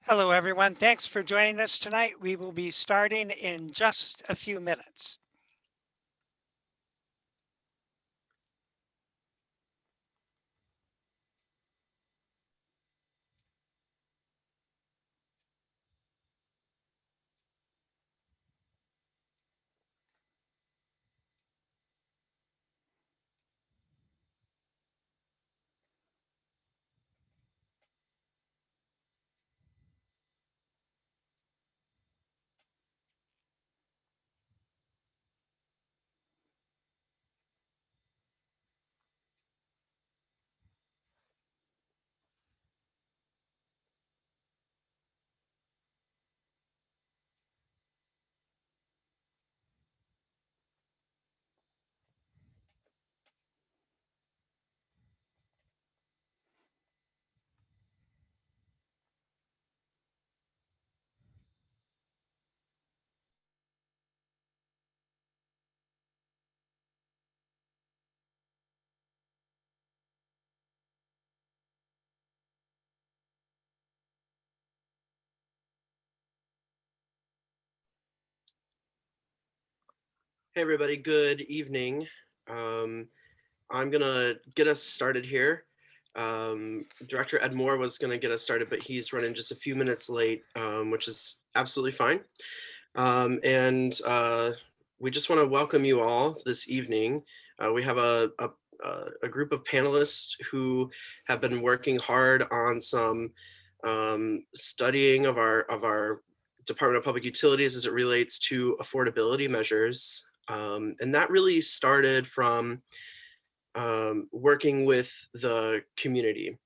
Hello, everyone. Thanks for joining us tonight. We will be starting in just a few minutes. Hey everybody, good evening. I'm gonna get us started here. Director Ed Moore was gonna get us started, but he's running just a few minutes late, which is absolutely fine. And we just want to welcome you all this evening. We have a group of panelists who have been working hard on some studying of our Department of Public Utilities as it relates to affordability measures. And that really started from working with the community.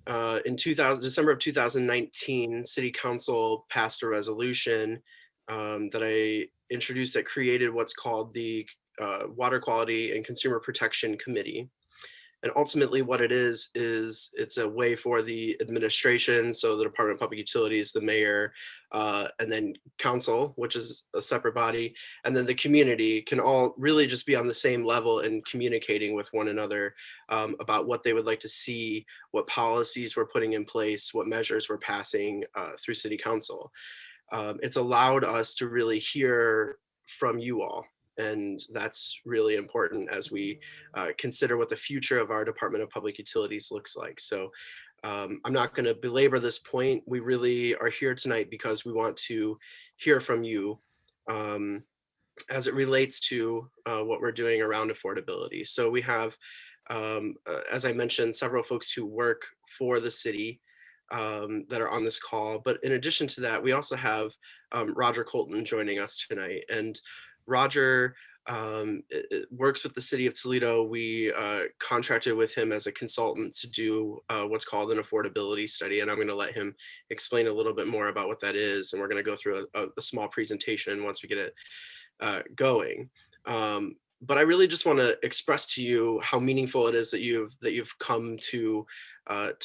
In December of 2019, City Council passed a resolution that I introduced that created what's called the Water Quality and Consumer Protection Committee. And ultimately what it is it's a way for the administration, so the Department of Public Utilities, the mayor, and then council, which is a separate body, and then the community can all really just be on the same level and communicating with one another about what they would like to see, what policies we're putting in place, what measures we're passing through city council. It's allowed us to really hear from you all. And that's really important as we consider what the future of our Department of Public Utilities looks like. So I'm not going to belabor this point. We really are here tonight because we want to hear from you um, as it relates to what we're doing around affordability. So we have, as I mentioned, several folks who work for the city that are on this call. But in addition to that, we also have Roger Colton joining us tonight. And Roger works with the city of Toledo. We contracted with him as a consultant to do what's called an affordability study. And I'm going to let him explain a little bit more about what that is. And we're going to go through a small presentation once we get it going. But I really just want to express to you how meaningful it is that you've come to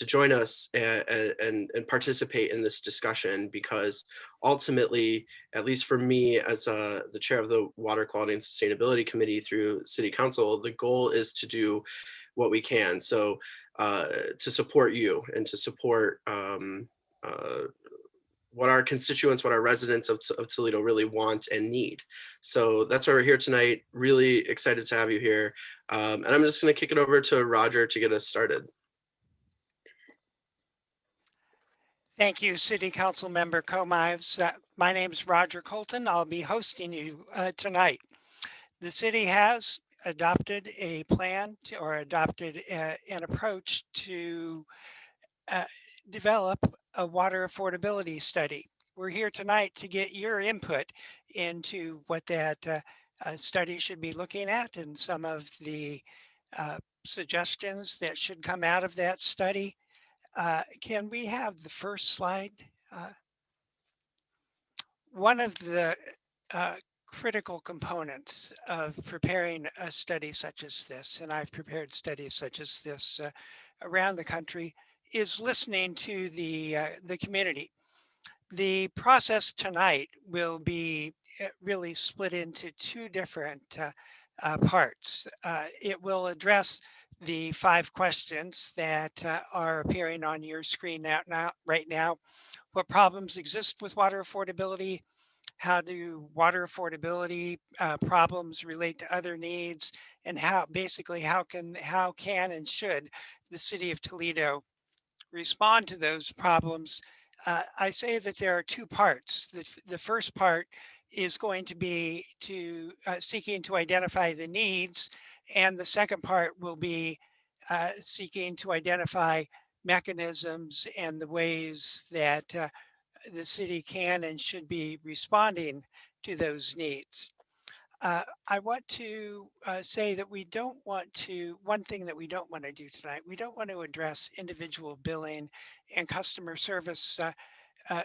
join us and participate in this discussion, because ultimately, at least for me as the chair of the Water Quality and Sustainability Committee through City Council, the goal is to do what we can. So to support you and to support what our constituents, what our residents of Toledo really want and need. So that's why we're here tonight. Really excited to have you here. And I'm just going to kick it over to Roger to get us started. Thank you, City Council Member Comives. My name is Roger Colton. I'll be hosting you tonight. The city has adopted a plan or adopted an approach to uh, develop a water affordability study. We're here tonight to get your input into what that study should be looking at and some of the uh, suggestions that should come out of that study. Can we have the first slide? Uh, One of the uh, critical components of preparing a study such as this, and I've prepared studies such as this around the country, is listening to the community. The process tonight will be really split into two different parts. It will address the 5 questions that are appearing on your screen right now. what problems exist with water affordability, how do water affordability problems relate to other needs, and how basically how can and should the city of Toledo respond to those problems. I say that there are two parts. The first part is going to be to seeking to identify the needs, and the second part will be seeking to identify mechanisms and the ways that the city can and should be responding to those needs. I want to say that we don't want to, one thing that we don't want to do tonight, we don't want to address individual billing and customer service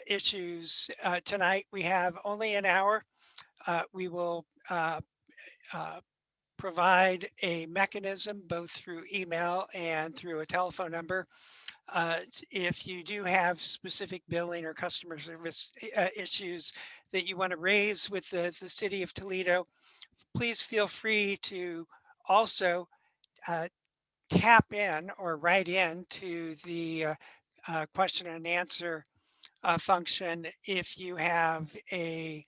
issues tonight. We have only an hour. We will uh, provide a mechanism both through email and through a telephone number. If you do have specific billing or customer service issues that you want to raise with the city of Toledo, please feel free to also uh, tap in or write in to the question and answer function if you have a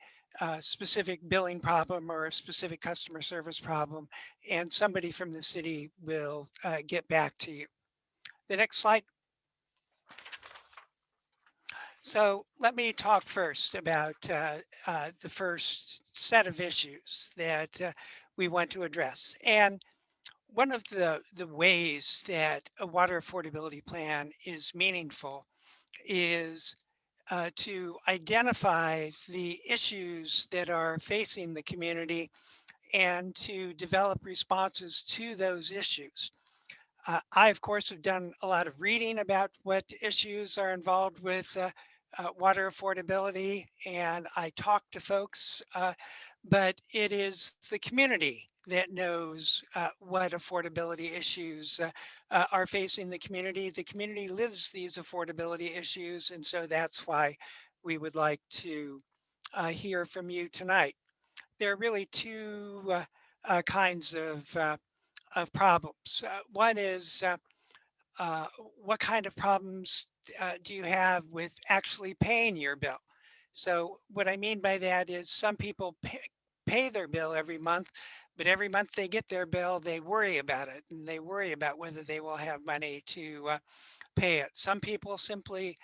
specific billing problem or a specific customer service problem, and somebody from the city will get back to you. The next slide. So let me talk first about the first set of issues that we want to address. And one of the ways that a water affordability plan is meaningful is to identify the issues that are facing the community and to develop responses to those issues. I, of course, have done a lot of reading about what issues are involved with water affordability, and I talk to folks, but it is the community that knows what affordability issues are facing the community. The community lives these affordability issues, and so that's why we would like to hear from you tonight. There are really two kinds of problems. One is uh, what kind of problems do you have with actually paying your bill? So, what I mean by that is some people pay their bill every month, but every month they get their bill, they worry about it and they worry about whether they will have money to pay it. Some people simply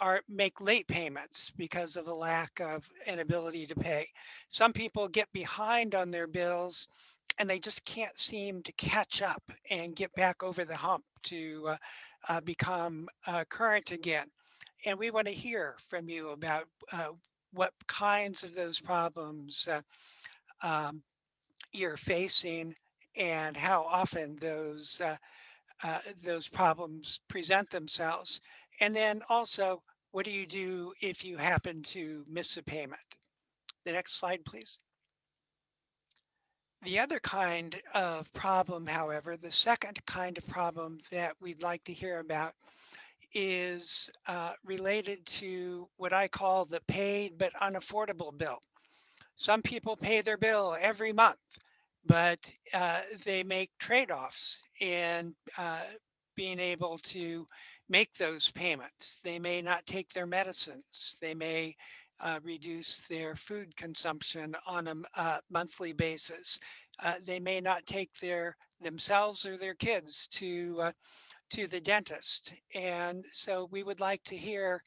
are make late payments because of a lack of an ability to pay. Some people get behind on their bills and they just can't seem to catch up and get back over the hump to become current again. And we want to hear from you about what kinds of those problems um, you're facing and how often those problems present themselves. And then also, what do you do if you happen to miss a payment? The next slide, please. The other kind of problem, however, the second kind of problem that we'd like to hear about is related to what I call the paid but unaffordable bill. Some people pay their bill every month, but they make trade-offs in being able to make those payments. They may not take their medicines. They may reduce their food consumption on a monthly basis. They may not take their themselves or their kids to the dentist. And so we would like to hear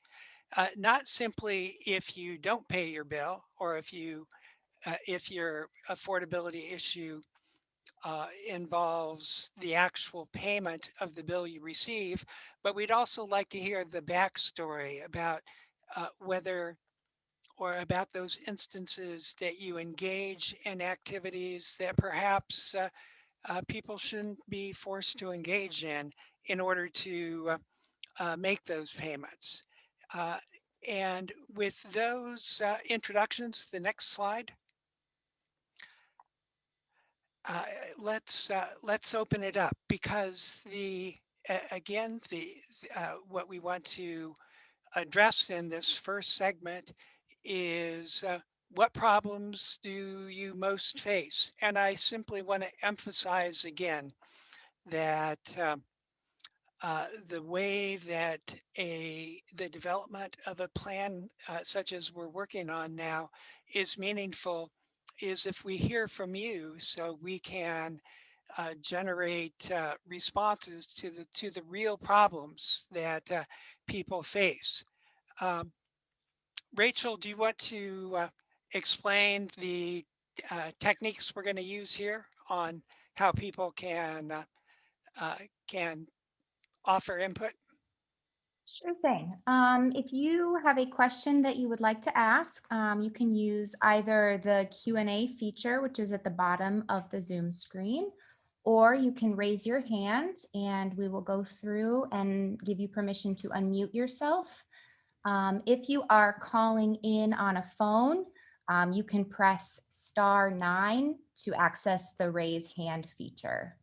not simply if you don't pay your bill or if your affordability issue involves the actual payment of the bill you receive, but we'd also like to hear the backstory about whether or about those instances that you engage in activities that perhaps people shouldn't be forced to engage in order to make those payments. Uh, and with those introductions, the next slide. uh, let's open it up because again the what we want to address in this first segment is what problems do you most face? And I simply want to emphasize again that the way that the development of a plan such as we're working on now is meaningful is if we hear from you so we can generate responses to the real problems that people face. Um, Rachel, do you want to explain the techniques we're going to use here on how people uh, can offer input? Sure thing. If you have a question that you would like to ask, you can use either the Q&A feature, which is at the bottom of the Zoom screen, or you can raise your hand and we will go through and give you permission to unmute yourself. If you are calling in on a phone, you can press *9 to access the raise hand feature.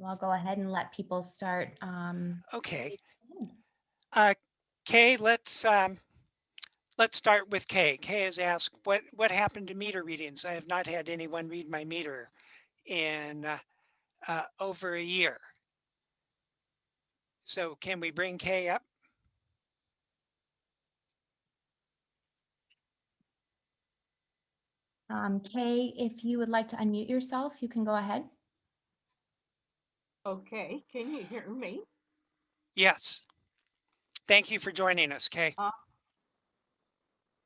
I'll go ahead and let people start. Okay. Kay, let's start with Kay. Kay has asked, what happened to meter readings? I have not had anyone read my meter in over a year. So can we bring Kay up? Kay, if you would like to unmute yourself, you can go ahead. Okay, can you hear me? Yes. Thank you for joining us, Kay.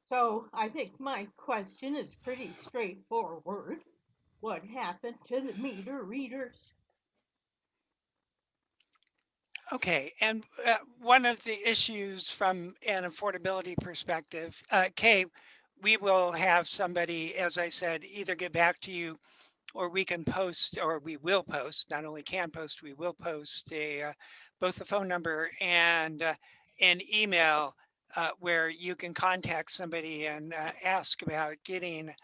So I think my question is pretty straightforward. What happened to the meter readers? Okay, and one of the issues from an affordability perspective, Kay, we will have somebody, as I said, either get back to you or we can post, or we will post, not only can post, we will post both the phone number and an email where you can contact somebody and ask about getting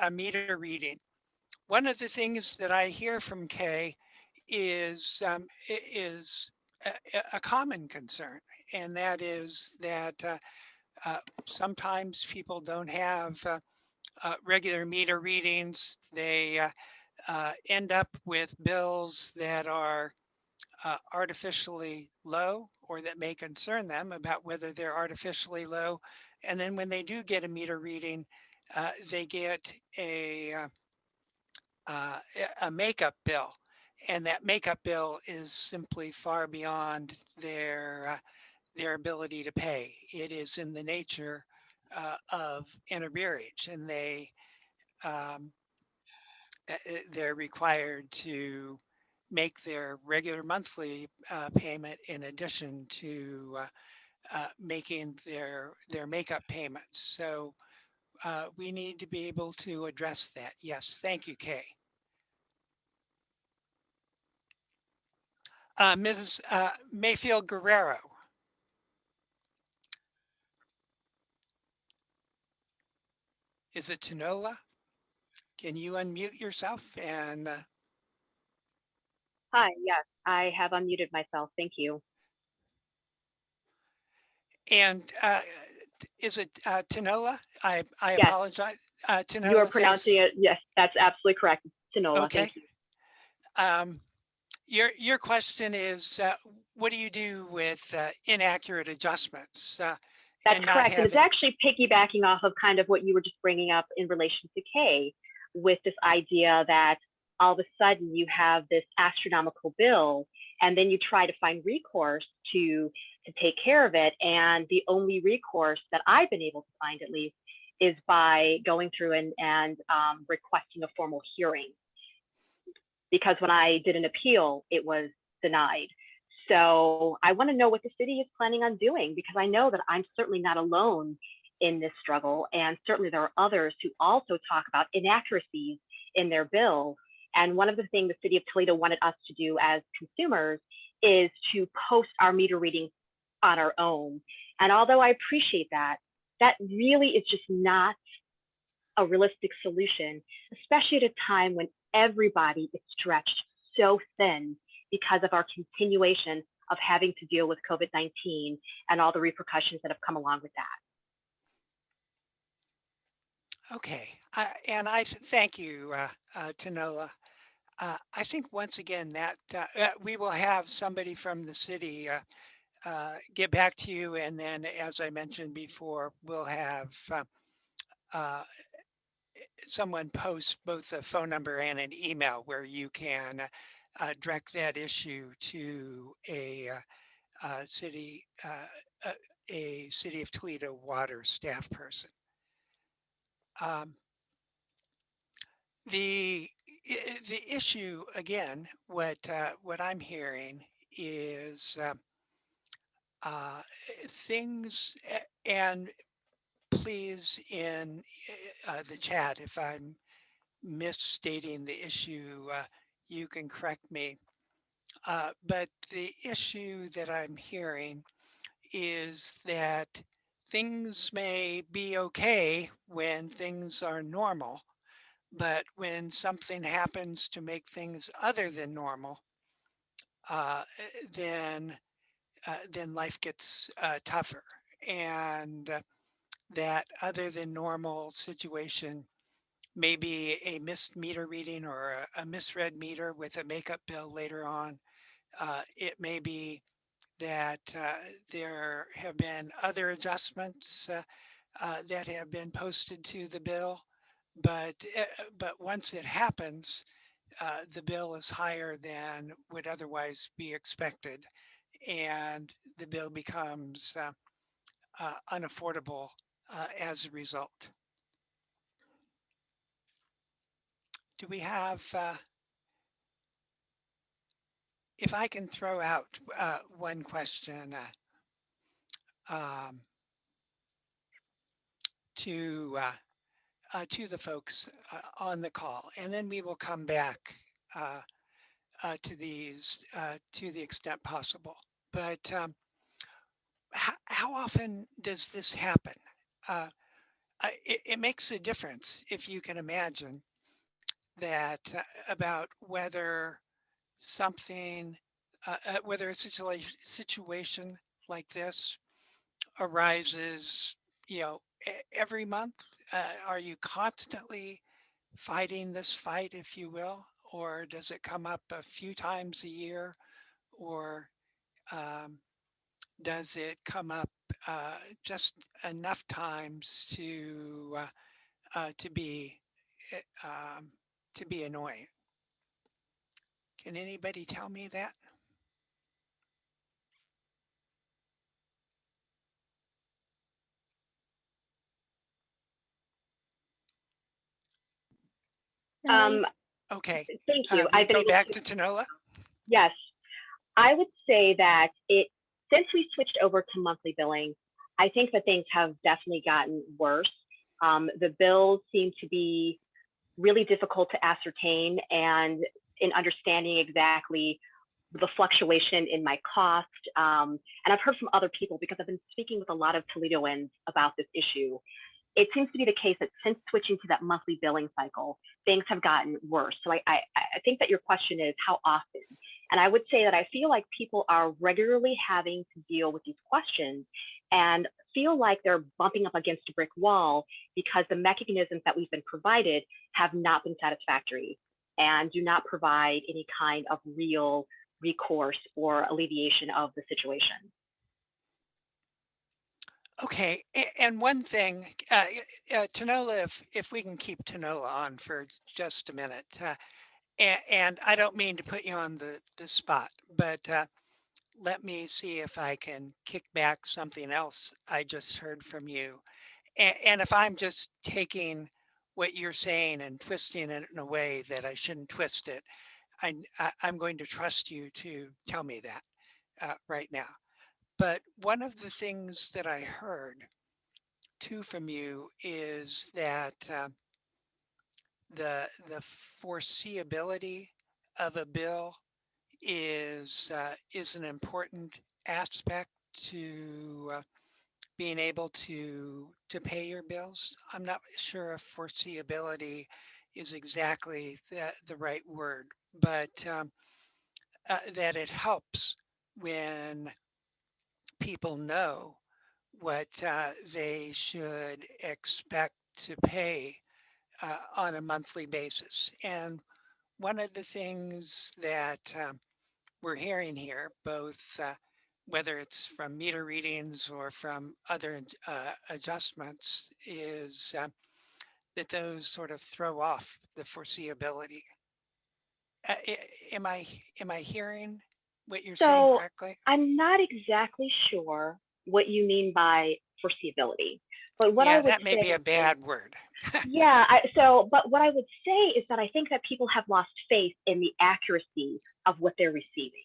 a meter reading. One of the things that I hear from Kay is a common concern, and that is that sometimes people don't have regular meter readings. They end up with bills that are artificially low or that may concern them about whether they're artificially low. And then when they do get a meter reading, they get a makeup bill. And that makeup bill is simply far beyond their ability to pay. It is in the nature of an arrearage, and um, they're required to make their regular monthly payment in addition to making their makeup payments. So we need to be able to address that. Yes, thank you, Kay. Mrs. Mayfield Guerrero. Is it Tanola? Can you unmute yourself and Hi, yes, I have unmuted myself. Thank you. and is it Tanola? I Yes, apologize. you are Tanola, pronouncing thanks. it. Yes, that's absolutely correct. Tanola, Okay. thank you. Your question is, what do you do with inaccurate adjustments That's and not correct. And it's having? actually piggybacking off of kind of what you were just bringing up in relation to Kay, with this idea that all of a sudden you have this astronomical bill and then you try to find recourse to take care of it. And the only recourse that I've been able to find, at least, is by going through and requesting a formal hearing. Because when I did an appeal, it was denied. So I want to know what the city is planning on doing, because I know that I'm certainly not alone in this struggle. And certainly there are others who also talk about inaccuracies in their bill. And one of the things the city of Toledo wanted us to do as consumers is to post our meter readings on our own. And although I appreciate that, that really is just not a realistic solution, especially at a time when everybody is stretched so thin because of our continuation of having to deal with COVID-19 and all the repercussions that have come along with that. Okay, and I thank you, Tanola. I think once again that we will have somebody from the city get back to you, and then, as I mentioned before, we'll have uh, someone post both a phone number and an email where you can direct that issue to city a City of Toledo water staff person. Um, the issue again, what I'm hearing is uh, things, and please in the chat if I'm misstating the issue, you can correct me. But the issue that I'm hearing is that things may be okay when things are normal, but when something happens to make things other than normal, uh, then then life gets tougher. And that other than normal situation may be a missed meter reading or a misread meter with a makeup bill later on. It may be that there have been other adjustments that have been posted to the bill, but once it happens, the bill is higher than would otherwise be expected, and the bill becomes unaffordable as a result. Do we have, if I can throw out one question um, to the folks on the call, and then we will come back to these to the extent possible. But how often does this happen? Uh, it makes a difference if you can imagine that about whether something, whether a situation like this arises, you know, every month. Are you constantly fighting this fight, if you will, or does it come up a few times a year, or um, does it come up just enough times to be uh, um, to be annoying? Can anybody tell me that? Um, Okay, thank you. we I've been go able back to, to Tanola. yes, I would say that since we switched over to monthly billing, I think that things have definitely gotten worse. The bills seem to be really difficult to ascertain, and in understanding exactly the fluctuation in my cost. And I've heard from other people because I've been speaking with a lot of Toledoans about this issue. It seems to be the case that since switching to that monthly billing cycle, things have gotten worse. So I think that your question is how often? And I would say that I feel like people are regularly having to deal with these questions and feel like they're bumping up against a brick wall because the mechanisms that we've been provided have not been satisfactory and do not provide any kind of real recourse or alleviation of the situation. Okay, and one thing, Tanola, if we can keep Tanola on for just a minute, and I don't mean to put you on the spot, but let me see if I can kick back something else I just heard from you. And if I'm just taking what you're saying and twisting it in a way that I shouldn't twist it, I'm going to trust you to tell me that right now. But one of the things that I heard too from you is that the foreseeability of a bill is an important aspect to being able to pay your bills. I'm not sure if foreseeability is exactly the right word, but that it helps when people know what they should expect to pay on a monthly basis. And one of the things that we're hearing here, both whether it's from meter readings or from other adjustments, is that those sort of throw off the foreseeability. Am I hearing what you're saying So correctly? I'm not exactly sure what you mean by foreseeability, but what I Yeah, would that may say be a is, bad word. yeah, but what I would say is that I think that people have lost faith in the accuracy of what they're receiving.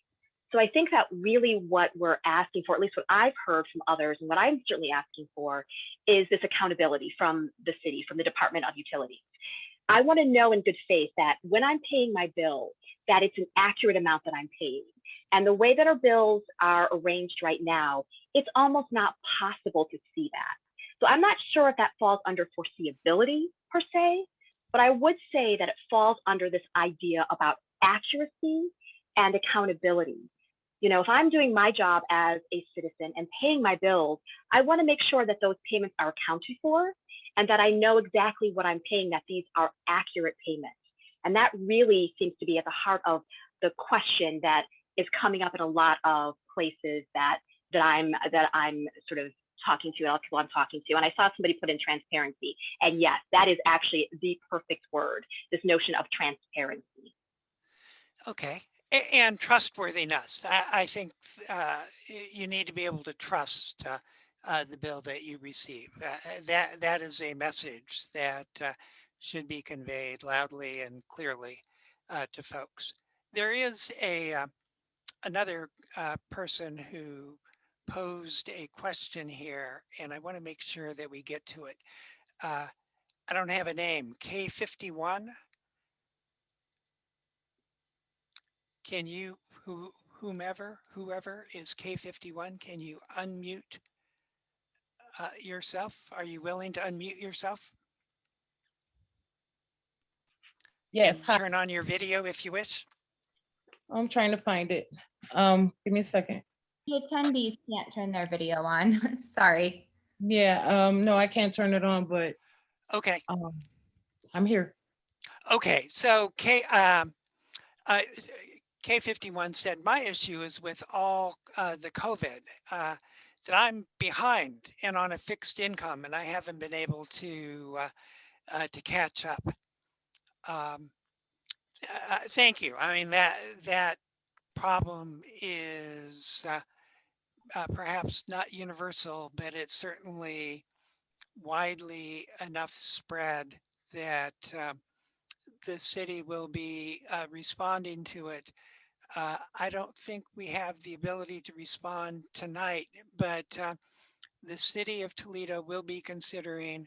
So I think that really what we're asking for, at least what I've heard from others, and what I'm certainly asking for, is this accountability from the city, from the Department of Utilities. I want to know in good faith that when I'm paying my bill, that it's an accurate amount that I'm paying. And the way that our bills are arranged right now, it's almost not possible to see that. So I'm not sure if that falls under foreseeability per se, but I would say that it falls under this idea about accuracy and accountability. You know, if I'm doing my job as a citizen and paying my bills, I want to make sure that those payments are accounted for and that I know exactly what I'm paying, that these are accurate payments. And that really seems to be at the heart of the question that is coming up in a lot of places that I'm sort of talking to, and all people I'm talking to. And I saw somebody put in transparency. And yes, that is actually the perfect word, this notion of transparency. Okay. And trustworthiness. I think you need to be able to trust the bill that you receive. That is a message that should be conveyed loudly and clearly to folks. There is another person who posed a question here, and I want to make sure that we get to it. I don't have a name. K51. Can you, whoever is K51, can you unmute yourself? Are you willing to unmute yourself Yes, and hi. turn on your video if you wish? I'm trying to find it. Give me a second. The attendees can't turn their video on. Sorry. Yeah, no, I can't turn it on, but Okay. I'm here. Okay. So K51 said, my issue is with all the COVID, that I'm behind and on a fixed income and I haven't been able to catch up. Thank you. I mean, that problem is perhaps not universal, but it's certainly widely enough spread that the city will be responding to it. I don't think we have the ability to respond tonight, but the city of Toledo will be considering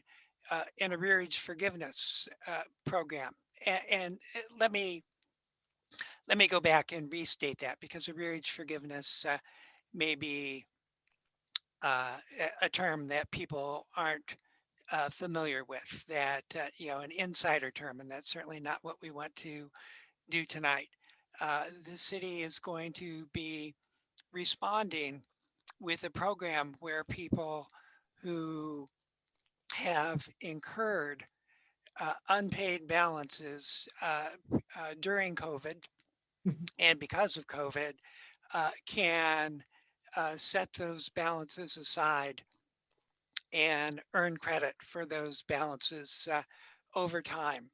an arrearage forgiveness program. And let me go back and restate that, because arrearage forgiveness may be a term that people aren't familiar with, that an insider term, and that's certainly not what we want to do tonight. The city is going to be responding with a program where people who have incurred unpaid balances during COVID and because of COVID can set those balances aside and earn credit for those balances over time.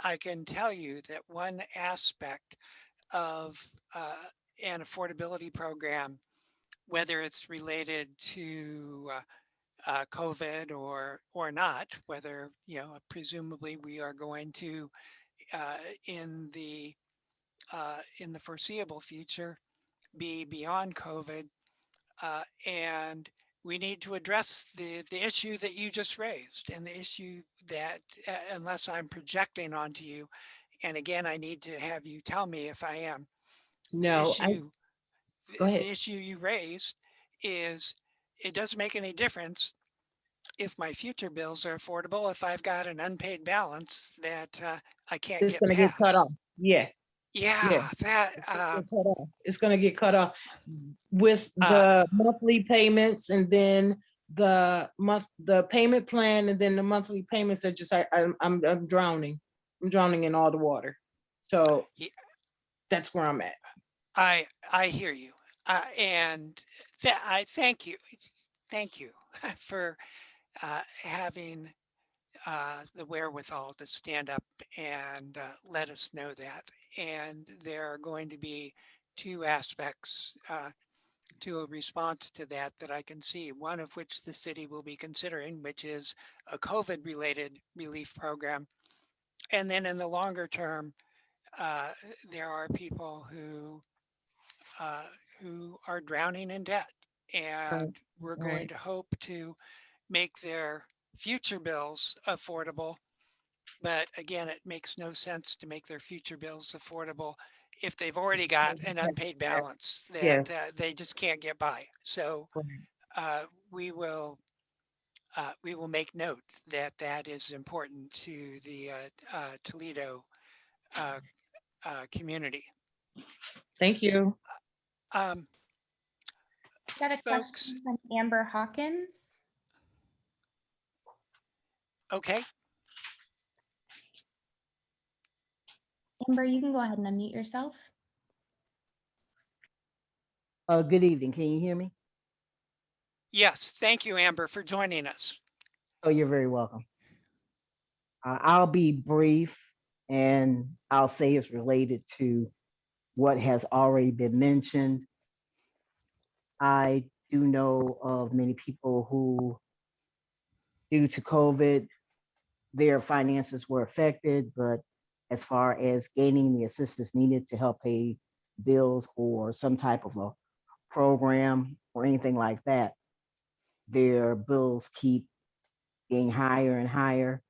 I can tell you that one aspect of an affordability program, whether it's related to COVID or not, whether presumably we are going to in the foreseeable future be beyond COVID, and we need to address the issue that you just raised, and the issue that unless I'm projecting onto you, and again I need to have you tell me if I am, the No, issue go ahead. the issue you raised is it doesn't make any difference if my future bills are affordable if I've got an unpaid balance that I can't It's get gonna get cut off. past. Yeah, yeah. Yeah, that It's gonna get cut off. It's gonna get cut off with uh, the monthly payments, and then the payment plan, and then the monthly payments are just I'm drowning. I'm drowning in all the water. So Ye- that's where I'm at. I hear you, and I thank you for having the wherewithal to stand up and let us know that. And there are going to be two aspects to a response to that that I can see. One of which the city will be considering, which is a COVID-related relief program. And then in the longer term, uh, there are people uh, who are drowning in debt, Right. and we're going Right. to hope to make their future bills affordable. But again, it makes no sense to make their future bills affordable if they've already got an unpaid balance Yes. that they just can't get by. So Right. uh, we will we will make note that that is important to the Toledo uh, community. Thank you. Um, Got a folks, question from Amber Hawkins. okay, Amber, you can go ahead and unmute yourself. Good evening. Can you hear me? yes, thank you, Amber, for joining us. Oh, you're very welcome. I'll be brief and I'll say it's related to what has already been mentioned. I do know of many people who, due to COVID, their finances were affected, but as far as gaining the assistance needed to help pay bills or some type of a program or anything like that, their bills keep getting higher and higher.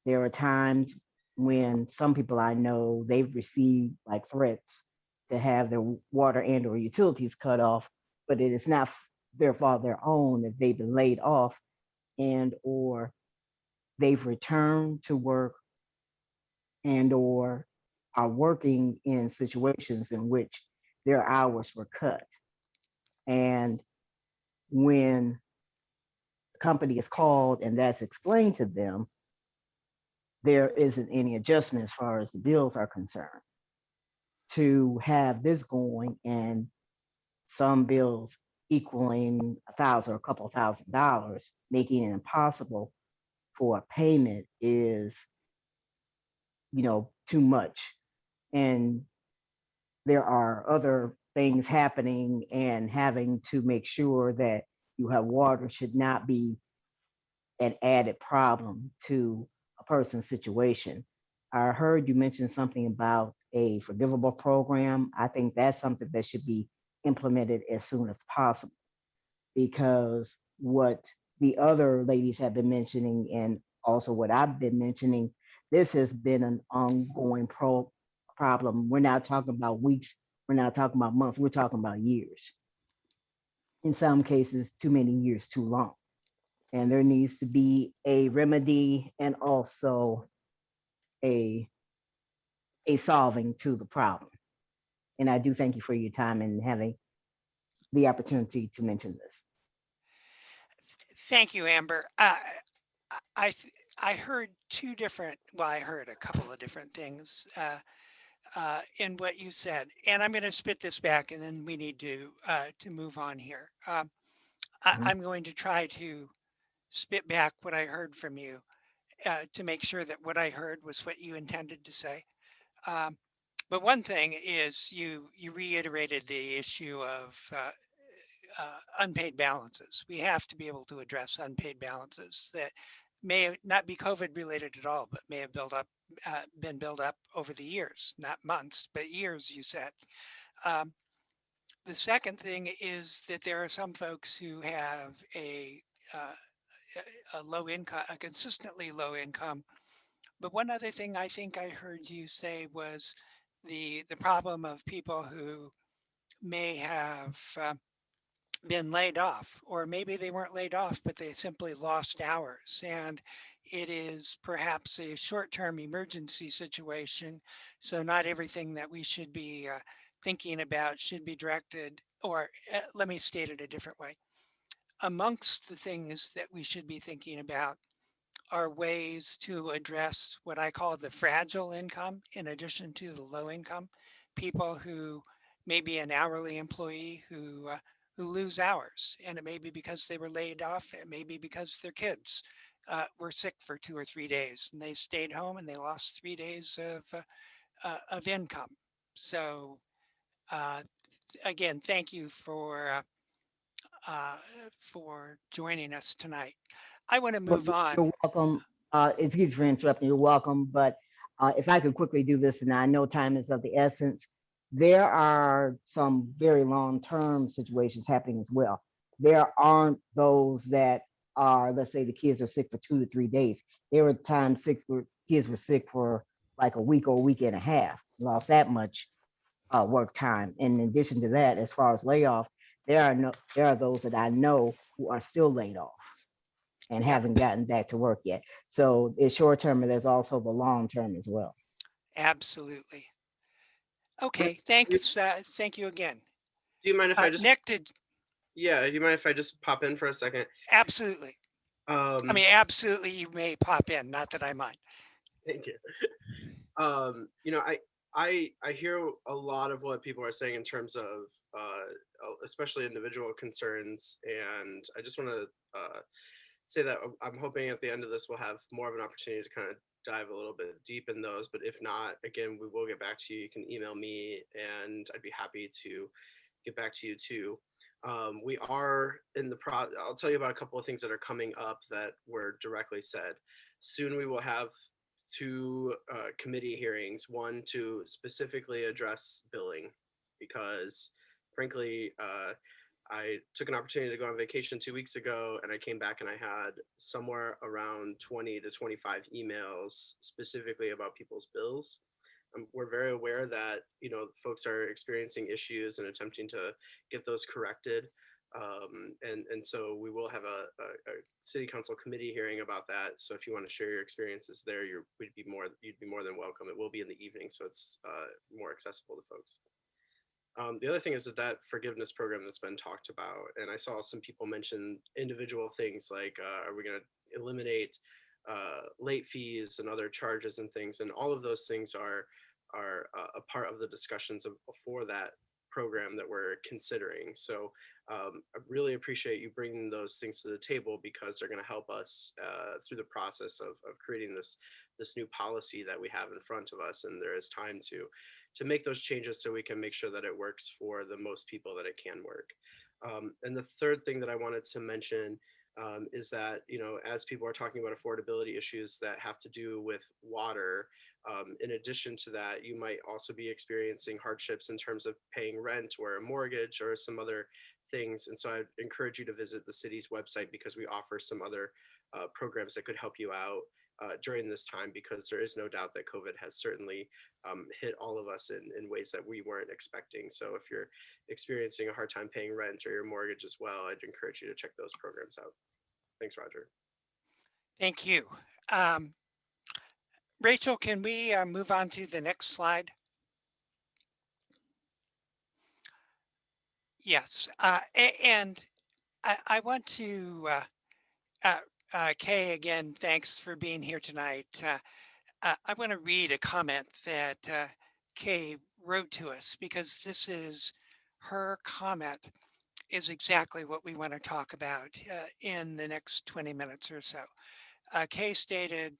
There are times when some people I know, they've received like threats to have their water and or utilities cut off, but it is not their fault, their own, if they've been laid off and or they've returned to work and or are working in situations in which their hours were cut. And when the company is called and that's explained to them, there isn't any adjustment as far as the bills are concerned. To have this going and some bills equaling 1,000 or a couple $1,000, making it impossible for a payment is, too much. And there are other things happening, and having to make sure that you have water should not be an added problem to a person's situation. I heard you mention something about a forgivable program. I think that's something that should be implemented as soon as possible, because what the other ladies have been mentioning and also what I've been mentioning, this has been an ongoing problem. We're not talking about weeks, we're not talking about months, we're talking about years. In some cases, too many years, too long. And there needs to be a remedy and also a solving to the problem. And I do thank you for your time and having the opportunity to mention this. Thank you, Amber. I I heard two different. Well, I heard a couple of different things in what you said, and I'm going to spit this back, and then we need to move on here. Mhm. I'm going to try to spit back what I heard from you to make sure that what I heard was what you intended to say. Um, but one thing is you reiterated the issue of unpaid balances. We have to be able to address unpaid balances that may not be COVID related at all, but may have been built up over the years, not months, but years. You said. Um, the second thing is that there are some folks who have uh, a low income, a consistently low income. But one other thing I think I heard you say was the problem of people who may have been laid off, or maybe they weren't laid off, but they simply lost hours. And it is perhaps a short term emergency situation. So, not everything that we should be thinking about should be directed, or let me state it a different way. Amongst the things that we should be thinking about are ways to address what I call the fragile income in addition to the low income people who may be an hourly employee who lose hours. And it may be because they were laid off. It may be because their kids were sick for 2 or 3 days and they stayed home and they lost 3 days of income. So uh, again, thank you uh, for joining us tonight. I want to Well, move on. you're welcome. Excuse for interrupting. You're welcome. But if I could quickly do this, and I know time is of the essence, there are some very long-term situations happening as well. There aren't those that are, let's say the kids are sick for 2 to 3 days. There were times kids were sick for like a week or a week and a half, lost that much work time. And in addition to that, as far as layoff, there are those that I know who are still laid off and Yeah, haven't gotten back to work yet. So it's short term, and there's also the long term as well. absolutely. Rick, Okay, Do thanks. Thank you again. do you mind if I just, Nick, did yeah, do you mind if I just pop in for a second? absolutely. I Um, mean, absolutely, you may pop in. Not that I mind. Thank you. You know, I hear a lot of what people are saying in terms of especially individual concerns, and I just want to say that I'm hoping at the end of this we'll have more of an opportunity to kind of dive a little bit deep in those. But if not, again, we will get back to you. You can email me, and I'd be happy to get back to you too. We are in the I'll tell you about a couple of things that are coming up that were directly said. Soon we will have two committee hearings, one to specifically address billing, because frankly, I took an opportunity to go on vacation 2 weeks ago, and I came back and I had somewhere around 20 to 25 emails specifically about people's bills. We're very aware that folks are experiencing issues and attempting to get those corrected. And so we will have a city council committee hearing about that. So if you want to share your experiences there, you'd be more than welcome. It will be in the evening, so it's more accessible to folks. The other thing is that forgiveness program that's been talked about, and I saw some people mention individual things like, are we going to eliminate late fees and other charges and things, and all of those things are a part of the discussions for that program that we're considering. So I really appreciate you bringing those things to the table, because they're going to help us through the process of creating this new policy that we have in front of us, and there is time to make those changes so we can make sure that it works for the most people that it can work. And the third thing that I wanted to mention is that, as people are talking about affordability issues that have to do with water, in addition to that, you might also be experiencing hardships in terms of paying rent or a mortgage or some other things. And so I encourage you to visit the city's website, because we offer some other programs that could help you out during this time, because there is no doubt that COVID has certainly hit all of us in ways that we weren't expecting. So if you're experiencing a hard time paying rent or your mortgage as well, I'd encourage you to check those programs out. Thanks, Roger. Thank you. Um, Rachel, can we move on to the next slide? Yes. And I want to, Kay, again, thanks for being here tonight. I want to read a comment that Kay wrote to us, because this is her comment is exactly what we want to talk about in the next 20 minutes or so. Kay stated,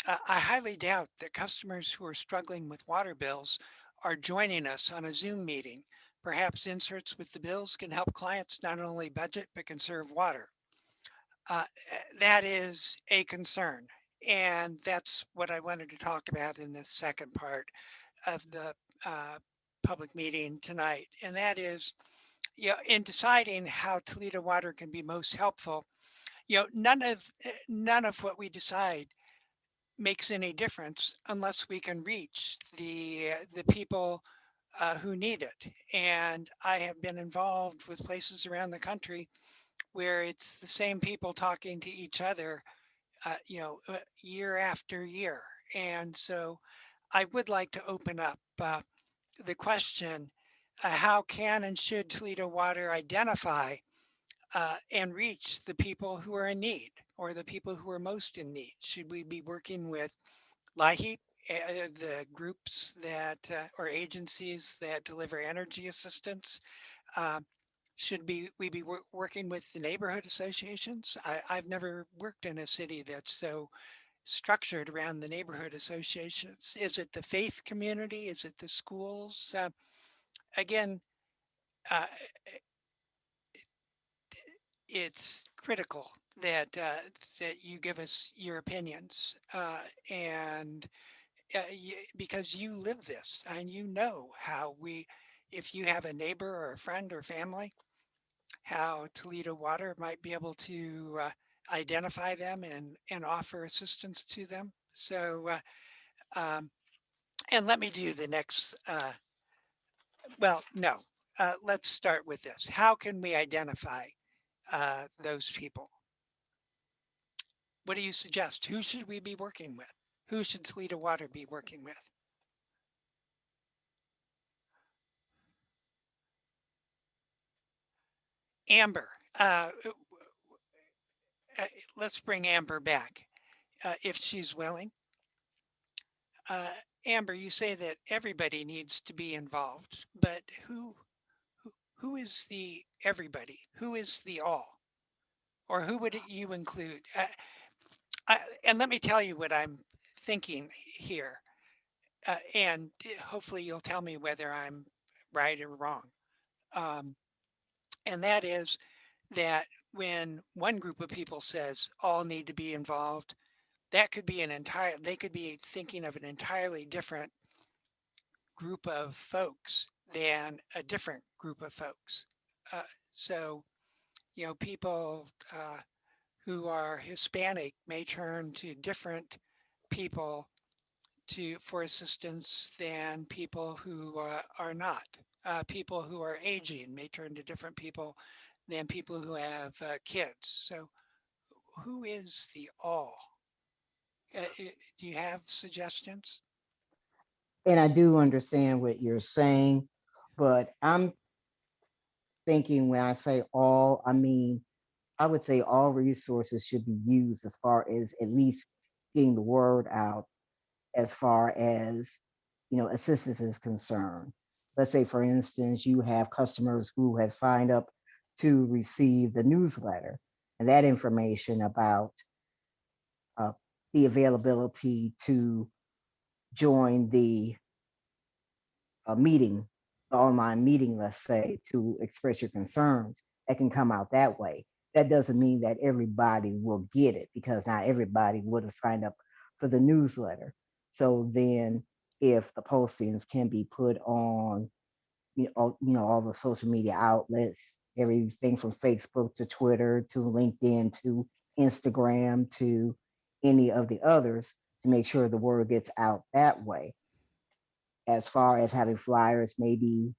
I highly doubt that customers who are struggling with water bills are joining us on a Zoom meeting. Perhaps inserts with the bills can help clients not only budget but conserve water. Uh, that is a concern. And that's what I wanted to talk about in this second part of the public meeting tonight. And that is, in deciding how Toledo Water can be most helpful, none of what we decide makes any difference unless we can reach the people who need it. And I have been involved with places around the country where it's the same people talking to each other, year after year. And so I would like to open up the question, how can and should Toledo Water identify and reach the people who are in need or the people who are most in need? Should we be working with LIHEAP, the groups that or agencies that deliver energy assistance? Uh, should we be working with the neighborhood associations? I've never worked in a city that's so structured around the neighborhood associations. Is it the faith community? Is it the schools? Again, uh, it's critical that that you give us your opinions and because you live this and you know how we, if you have a neighbor or a friend or family, how Toledo Water might be able to identify them and offer assistance to them. So, and let me do the next, well, no, let's start with this. How can we identify those people? What do you suggest? Who should we be working with? Who should Toledo Water be working with? Amber, let's bring Amber back if she's willing. Uh, Amber, you say that everybody needs to be involved, but who is the everybody? Who is the all? Or who would you include? And let me tell you what I'm thinking here, and hopefully you'll tell me whether I'm right or wrong. Um, and that is that when one group of people says all need to be involved, that could be they could be thinking of an entirely different group of folks than a different group of folks. Uh, so, you know, people who are Hispanic may turn to different people for assistance than people who are not. People who are aging may turn to different people than people who have kids. So, who is the all? Do you have suggestions? And I do understand what you're saying, but I'm thinking when I say all, I mean, I would say all resources should be used as far as at least getting the word out as far as, assistance is concerned. Let's say, for instance, you have customers who have signed up to receive the newsletter, and that information about uh, the availability to join the meeting, the online meeting, let's say, to express your concerns, that can come out that way. That doesn't mean that everybody will get it because not everybody would have signed up for the newsletter. So then if the postings can be put on, all the social media outlets, everything from Facebook to Twitter to LinkedIn to Instagram to any of the others to make sure the word gets out that way, as far as having flyers maybe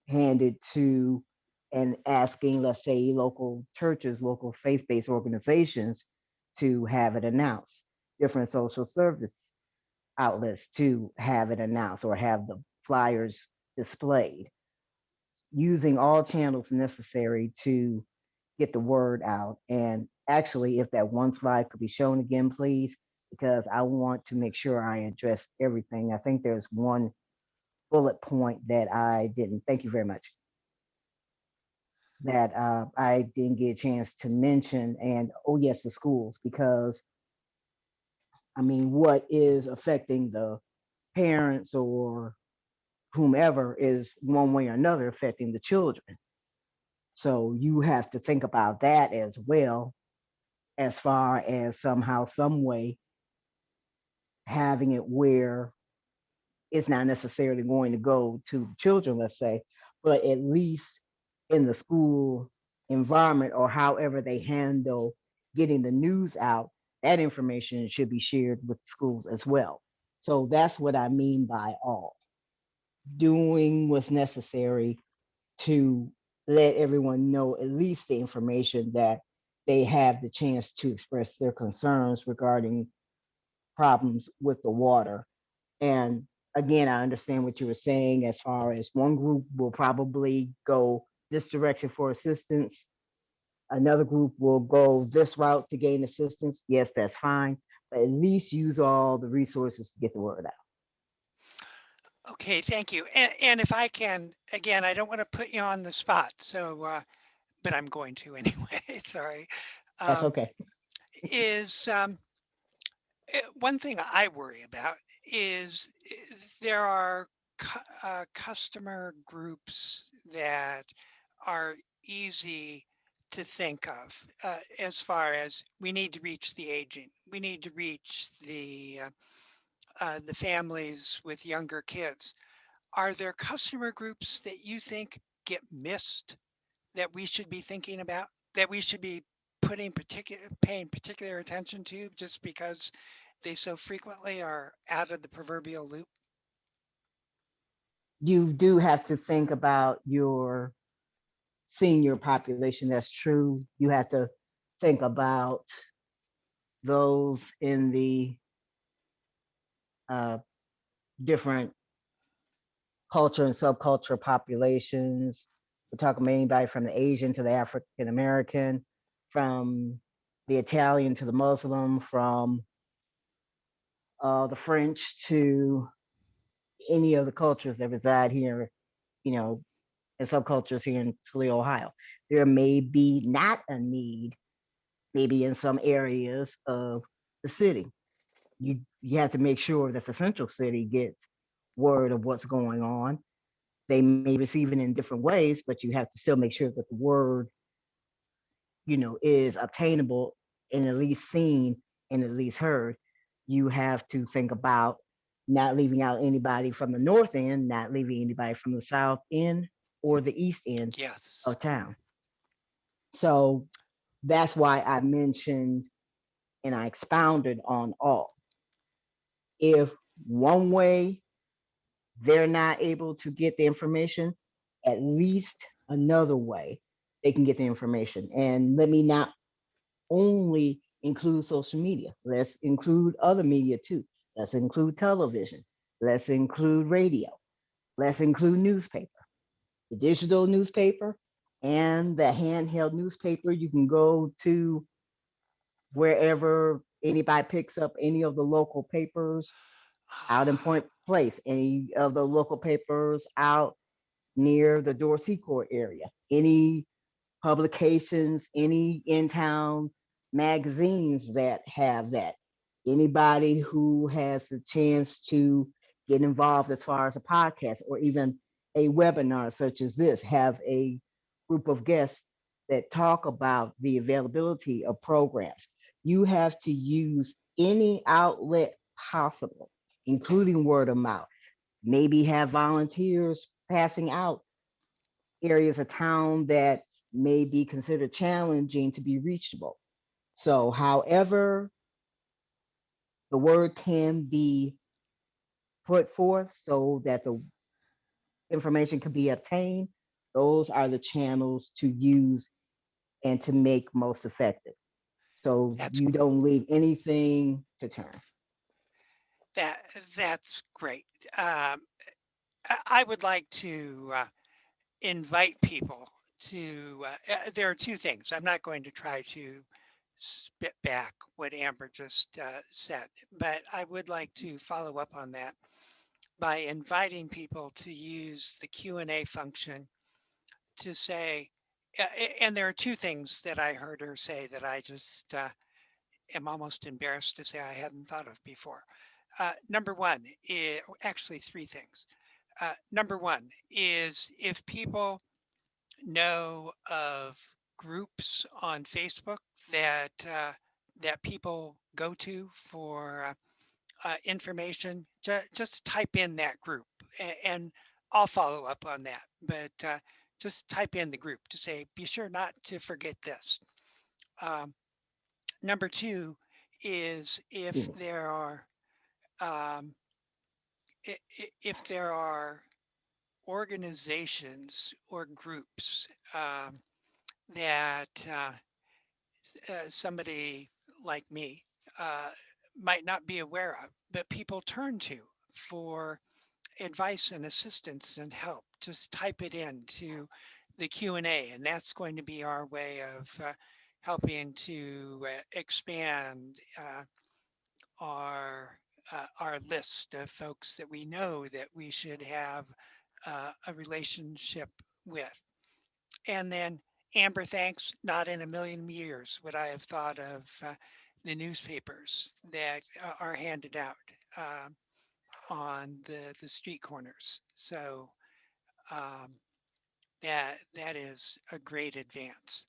handed to and asking, let's say, local churches, local faith-based organizations to have it announced, different social service outlets to have it announced or have the flyers displayed, using all channels necessary to get the word out. And actually, if that one slide could be shown again, please, because I want to make sure I address everything. I think there's one bullet point that I didn't. Thank you very much. That I didn't get a chance to mention. And oh, yes, the schools, because I mean, what is affecting the parents or whomever is one way or another affecting the children. So you have to think about that as well, as far as somehow, some way having it where it's not necessarily going to go to children, let's say, but at least in the school environment or however they handle getting the news out, that information should be shared with schools as well. So that's what I mean by all. Doing what's necessary to let everyone know at least the information that they have the chance to express their concerns regarding problems with the water. And again, I understand what you were saying as far as one group will probably go this direction for assistance, another group will go this route to gain assistance, yes, that's fine. But at least use all the resources to get the word out. Okay, thank you. And if I can, again, I don't want to put you on the spot, so, but I'm going to anyway, sorry. That's Um, okay. is one thing I worry about is there are customer groups that are easy to think of as far as we need to reach the aging, we need to reach the families with younger kids. Are there customer groups that you think get missed that we should be thinking about, that we should be paying particular attention to just because they so frequently are out of the proverbial loop? You do have to think about your senior population. That's true. You have to think about those in the uh, different culture and subculture populations. We're talking about anybody from the Asian to the African American, from the Italian to the Muslim, from the French to any of the cultures that reside here, you know, and subcultures here in Toledo, Ohio. There may be not a need, maybe in some areas of the city. You have to make sure that the central city gets word of what's going on. They may receive it in different ways, but you have to still make sure that the word, is obtainable and at least seen and at least heard. You have to think about not leaving out anybody from the north end, not leaving anybody from the south end or the east end Yes. of town. So that's why I mentioned and I expounded on all. If one way they're not able to get the information, at least another way they can get the information. And let me not only include social media, let's include other media too. Let's include television. Let's include radio. Let's include newspaper, the digital newspaper and the handheld newspaper. You can go to wherever anybody picks up any of the local papers out in Point Place, any of the local papers out near the Dorsey Court area, any publications, any in town magazines that have that. Anybody who has the chance to get involved as far as a podcast or even a webinar such as this, have a group of guests that talk about the availability of programs. You have to use any outlet possible, including word of mouth. Maybe have volunteers passing out areas of town that may be considered challenging to be reachable. So, however, the word can be put forth so that the information can be obtained, those are the channels to use and to make most effective. So That's you don't leave anything to turn. that that's great. I would like to invite people to. There are two things. I'm not going to try to spit back what Amber just said, but I would like to follow up on that by inviting people to use the Q&A function to say, and there are two things that I heard her say that I just am almost embarrassed to say I hadn't thought of before. Number one, actually three things. Number one is if people know of groups on Facebook that that people go to for information, just type in that group and I'll follow up on that. But just type in the group to say, be sure not to forget this. Um, Number two is if Mhm. there are um, if there are organizations or groups that somebody like me might not be aware of, but people turn to for advice and assistance and help. Just type it in to the Q&A, and that's going to be our way of helping to expand our list of folks that we know that we should have a relationship with. And then Amber, thanks. Not in a million years would I have thought of the newspapers that are handed out on the street corners. So that is a great advance.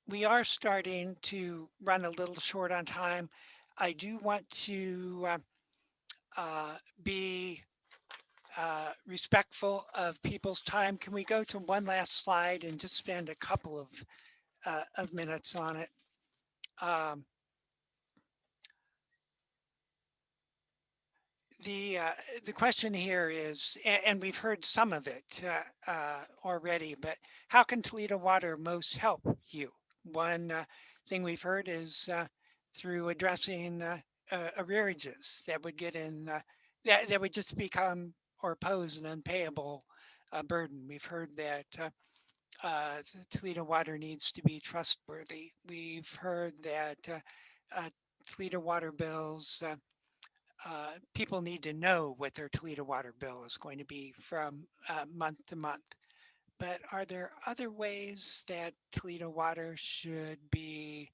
We are starting to run a little short on time. I do want to be respectful of people's time. Can we go to one last slide and just spend a couple of minutes on it? The question here is, and we've heard some of it already, but how can Toledo Water most help you? One thing we've heard is through addressing arrearages that would get in, that would just become or pose an unpayable burden. We've heard that Toledo Water needs to be trustworthy. We've heard that Toledo Water bills, people need to know what their Toledo Water bill is going to be from month to month. But are there other ways that Toledo Water should be,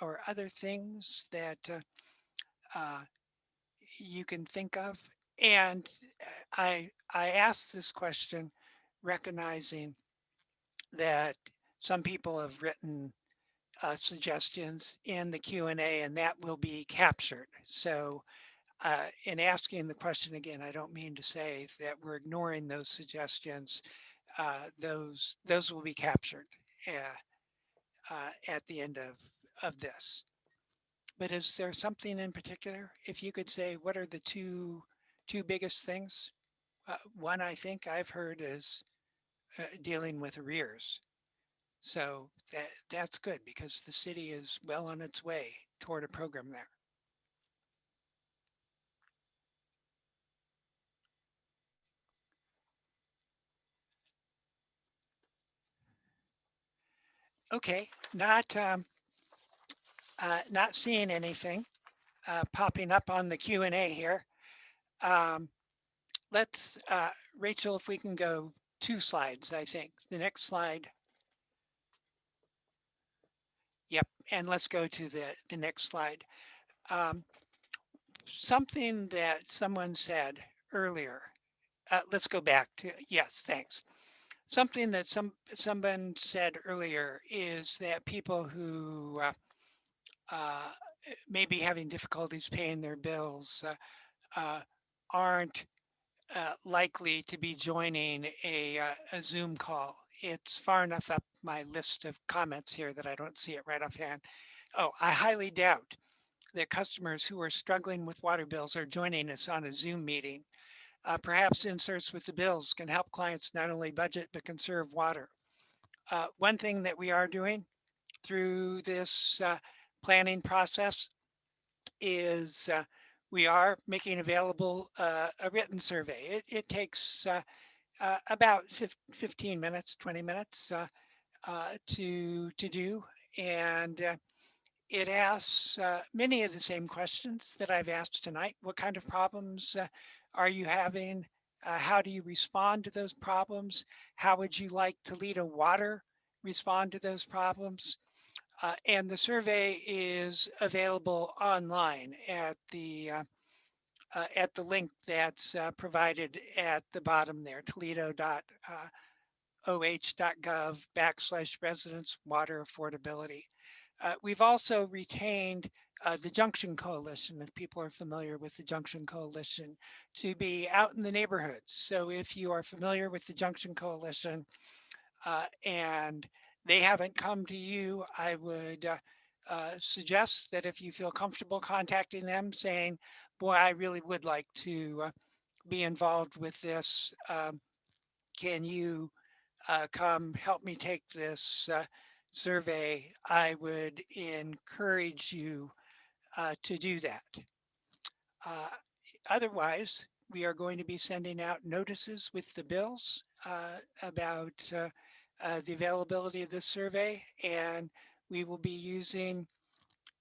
or other things that you can think of? And I ask this question recognizing that some people have written suggestions in the Q&A and that will be captured. So in asking the question again, I don't mean to say that we're ignoring those suggestions. Those will be captured at the end of this. But is there something in particular? If you could say, what are the two biggest things? One I think I've heard is dealing with arrears. So that's good because the city is well on its way toward a program there. Okay, not seeing anything popping up on the Q&A here. Let's, Rachel, if we can go 2 slides, I think. The next slide. Yep, and let's go to the next slide. Something that someone said earlier. Let's go back to, yes, thanks. Something that someone said earlier is that people who may be having difficulties paying their bills aren't likely to be joining a Zoom call. It's far enough up my list of comments here that I don't see it right offhand. Oh, I highly doubt that customers who are struggling with water bills are joining us on a Zoom meeting. Perhaps inserts with the bills can help clients not only budget but conserve water. One thing that we are doing through this planning process is we are making available a written survey. It takes about 15 minutes, 20 minutes to do. And it asks many of the same questions that I've asked tonight. What kind of problems are you having? How do you respond to those problems? How would you like Toledo Water respond to those problems? And the survey is available online at the link that's provided at the bottom there, toledo.oh.gov/residents water affordability. We've also retained the Junction Coalition, if people are familiar with the Junction Coalition, to be out in the neighborhoods. So if you are familiar with the Junction Coalition and they haven't come to you, I would suggest that if you feel comfortable contacting them saying, boy, I really would like to be involved with this. Can you come help me take this survey? I would encourage you to do that. Otherwise, we are going to be sending out notices with the bills about the availability of this survey, and we will be using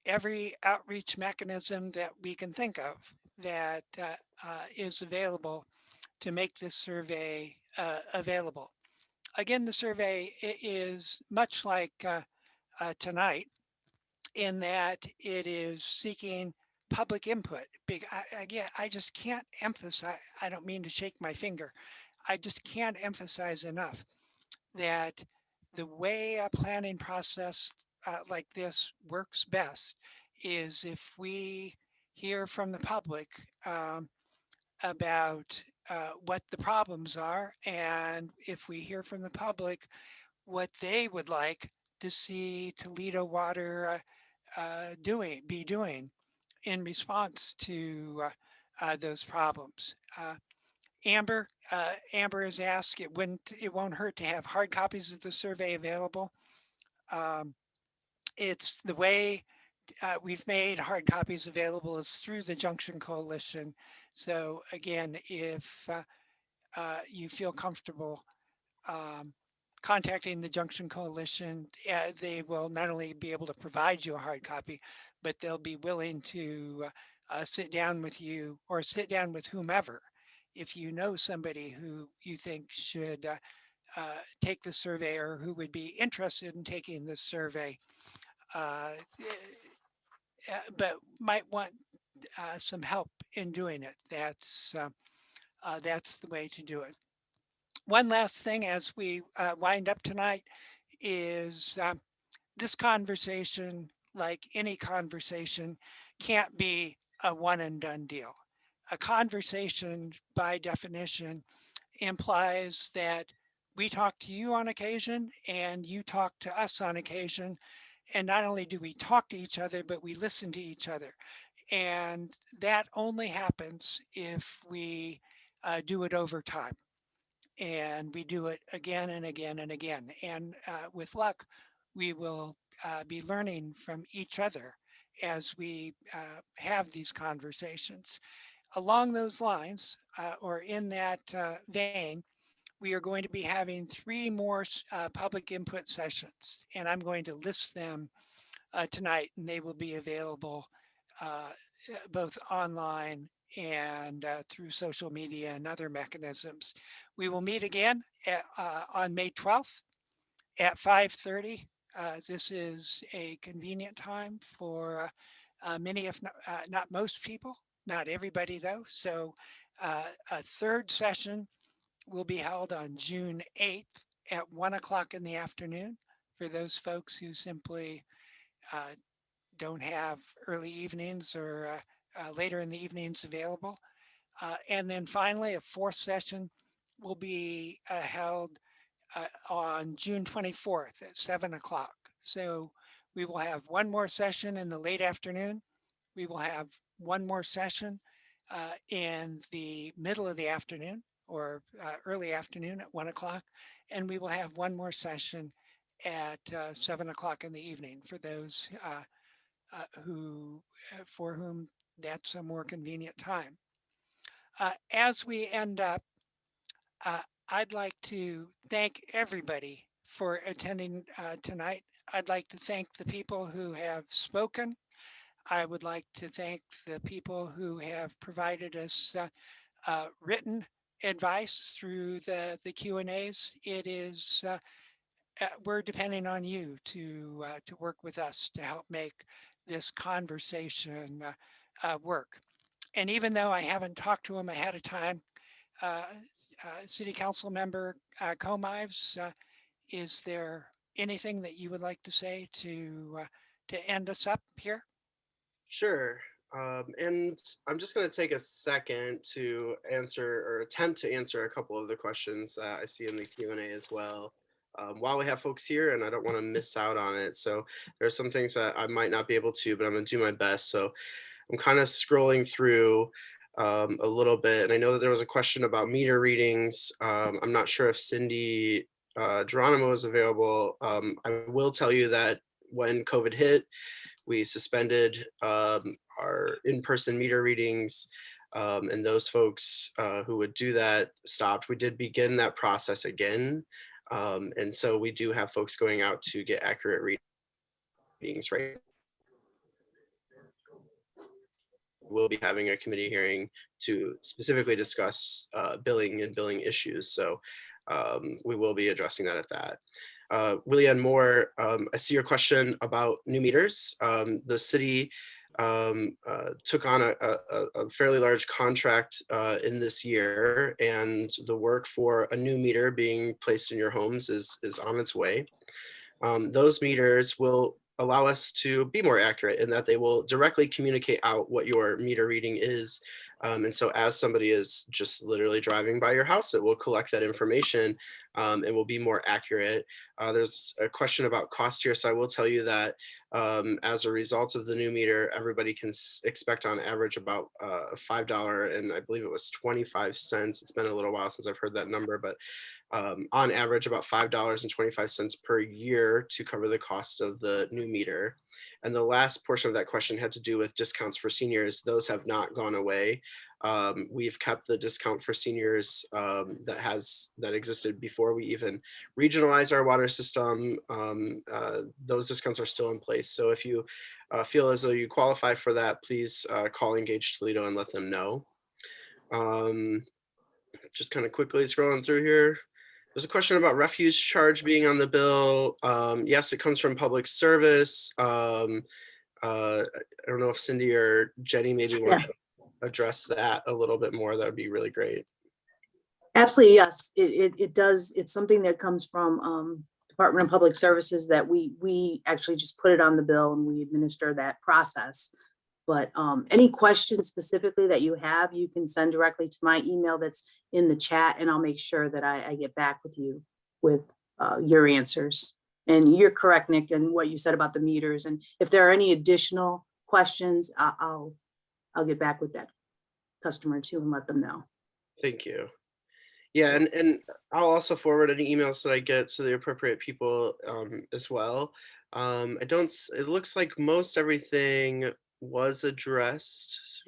every outreach mechanism that we can think of that is available to make this survey available. Again, the survey is much like tonight in that it is seeking public input. Again, I just can't emphasize, I don't mean to shake my finger. I just can't emphasize enough that the way a planning process like this works best is if we hear from the public about what the problems are, and if we hear from the public what they would like to see Toledo Water be doing in response to those problems. Amber has asked, it won't hurt to have hard copies of the survey available. It's the way we've made hard copies available is through the Junction Coalition. So again, if you feel comfortable contacting the Junction Coalition, they will not only be able to provide you a hard copy, but they'll be willing to sit down with you or sit down with whomever. If you know somebody who you think should take the survey or who would be interested in taking the survey, uh, but might want some help in doing it, that's the way to do it. One last thing as we wind up tonight is this conversation, like any conversation, can't be a one and done deal. A conversation, by definition, implies that we talk to you on occasion and you talk to us on occasion. And not only do we talk to each other, but we listen to each other. And that only happens if we do it over time. And we do it again and again and again. And with luck, we will be learning from each other as we have these conversations. Along those lines, or in that vein, we are going to be having 3 more public input sessions, and I'm going to list them tonight, and they will be available uh, both online and through social media and other mechanisms. We will meet again on May 12th at 5:30. This is a convenient time for many, if not most people, not everybody though. So a third session will be held on June 8th at 1 o'clock in the afternoon for those folks who simply uh, don't have early evenings or later in the evenings available. And then finally, a fourth session will be held on June 24th at 7 o'clock. So we will have one more session in the late afternoon. We will have one more session in the middle of the afternoon or early afternoon at 1 o'clock. And we will have one more session at 7 o'clock in the evening for those for whom that's a more convenient time. As we end up, uh, I'd like to thank everybody for attending tonight. I'd like to thank the people who have spoken. I would like to thank the people who have provided us written advice through the Q&As. It is we're depending on you to work with us to help make this conversation work. And even though I haven't talked to them ahead of time, uh, City Council Member Comives, is there anything that you would like to say to end us up here? Sure. And I'm just going to take a second to answer or attempt to answer a couple of the questions that I see in the Q&A as well. While we have folks here, and I don't want to miss out on it. So there's some things that I might not be able to, but I'm going to do my best. So I'm kind of scrolling through a little bit, and I know that there was a question about meter readings. I'm not sure if Cindy Geronimo is available. I will tell you that when COVID hit, we suspended our in-person meter readings And those folks who would do that stopped. We did begin that process again. And so we do have folks going out to get accurate readings right. We'll be having a committee hearing to specifically discuss billing and billing issues. So we will be addressing that at that. Willie Ann Moore, I see your question about new meters. The city took on a fairly large contract in this year, and the work for a new meter being placed in your homes is on its way. Those meters will allow us to be more accurate in that they will directly communicate out what your meter reading is. And so as somebody is just literally driving by your house, it will collect that information and will be more accurate. There's a question about cost here. So I will tell you that as a result of the new meter, everybody can expect on average about $5 and I believe it was 25 cents. It's been a little while since I've heard that number, but on average about $5.25 per year to cover the cost of the new meter. And the last portion of that question had to do with discounts for seniors. Those have not gone away. We've kept the discount for seniors that existed before we even regionalized our water system. Those discounts are still in place. So if you feel as though you qualify for that, please call Engage Toledo and let them know. Just kind of quickly scrolling through here. There's a question about refuse charge being on the bill. Yes, it comes from public service. I don't know if Cindy or Jenny maybe want to address that a little bit more. That would be really great. Absolutely, yes. It does. It's something that comes from Department of Public Services that we actually just put it on the bill and we administer that process. But any questions specifically that you have, you can send directly to my email that's in the chat, and I'll make sure that I get back with you with your answers. And you're correct, Nick, and what you said about the meters. And if there are any additional questions, I'll get back with that customer too and let them know. Thank you. Yeah, and I'll also forward any emails that I get to the appropriate people as well. It looks like most everything was addressed.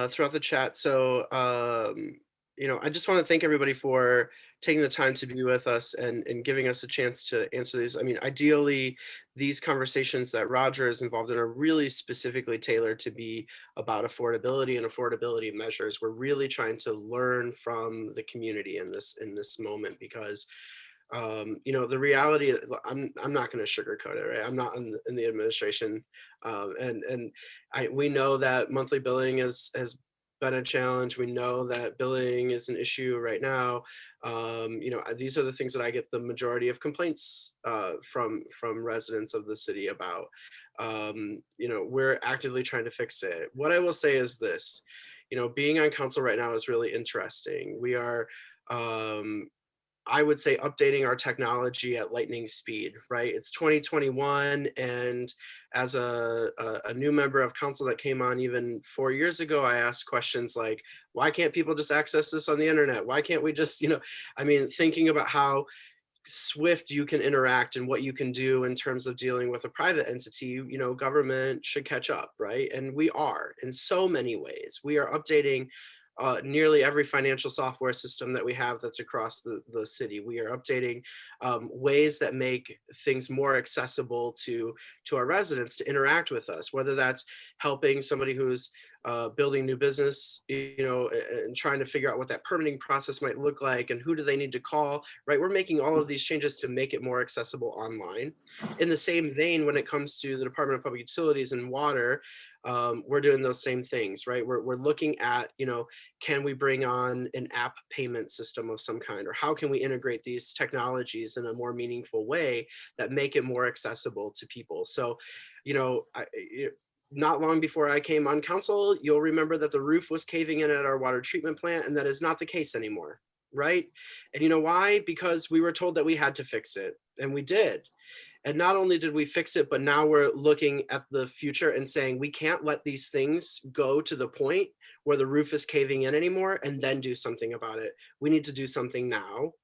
Throughout the chat. So, I just want to thank everybody for taking the time to be with us and giving us a chance to answer these. I mean, ideally, these conversations that Roger is involved in are really specifically tailored to be about affordability and affordability measures. We're really trying to learn from the community in this moment because the reality, I'm not going to sugarcoat it, right? I'm not in the administration. We know that monthly billing has been a challenge. We know that billing is an issue right now. These are the things that I get the majority of complaints from residents of the city about. We're actively trying to fix it. What I will say is this, being on council right now is really interesting. We are, I would say, updating our technology at lightning speed, right? It's 2021, and as a new member of council that came on even 4 years ago, I asked questions like, why can't people just access this on the internet? Why can't we just, thinking about how swift you can interact and what you can do in terms of dealing with a private entity, government should catch up, right? And we are in so many ways. We are updating nearly every financial software system that we have that's across the city. We are updating ways that make things more accessible to our residents to interact with us, whether that's helping somebody who's building new business, and trying to figure out what that permitting process might look like and who do they need to call, right? We're making all of these changes to make it more accessible online. In the same vein, when it comes to the Department of Public Utilities and water, we're doing those same things, right? We're looking at, can we bring on an app payment system of some kind, or how can we integrate these technologies in a more meaningful way that make it more accessible to people? So, not long before I came on council, you'll remember that the roof was caving in at our water treatment plant, and that is not the case anymore, right? And you know why? Because we were told that we had to fix it, and we did. And not only did we fix it, but now we're looking at the future and saying we can't let these things go to the point where the roof is caving in anymore and then do something about it. We need to do something now.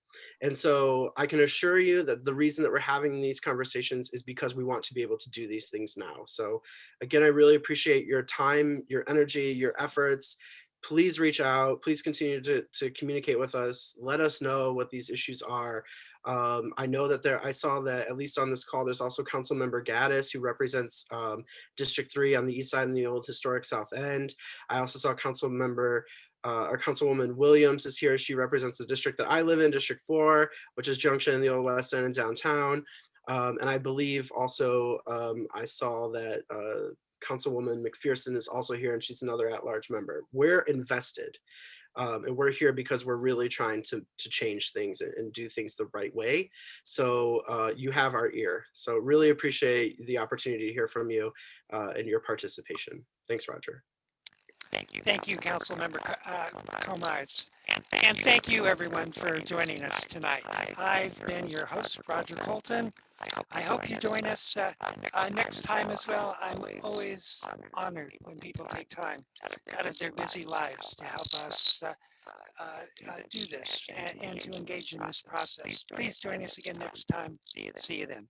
And so I can assure you that the reason that we're having these conversations is because we want to be able to do these things now. So again, I really appreciate your time, your energy, your efforts. Please reach out. Please continue to communicate with us. Let us know what these issues are. I know that I saw that at least on this call, there's also Councilmember Gaddis, who represents District 3 on the east side and the old historic South End. I also saw our Councilwoman Williams is here. She represents the district that I live in, District 4, which is Junction, the Old West End, and downtown. And I believe also I saw that Councilwoman McPherson is also here, and she's another at-large member. We're invested. And we're here because we're really trying to change things and do things the right way. So you have our ear. So really appreciate the opportunity to hear from you and your participation. Thanks, Roger. Thank you, Councilmember Comives. And thank you, everyone, for joining us tonight. I've been your host, Roger Colton. I hope you join us next time as well. I'm always honored when people take time out of their busy lives to help us do this and to engage in this process. Please join us again next time. See you then.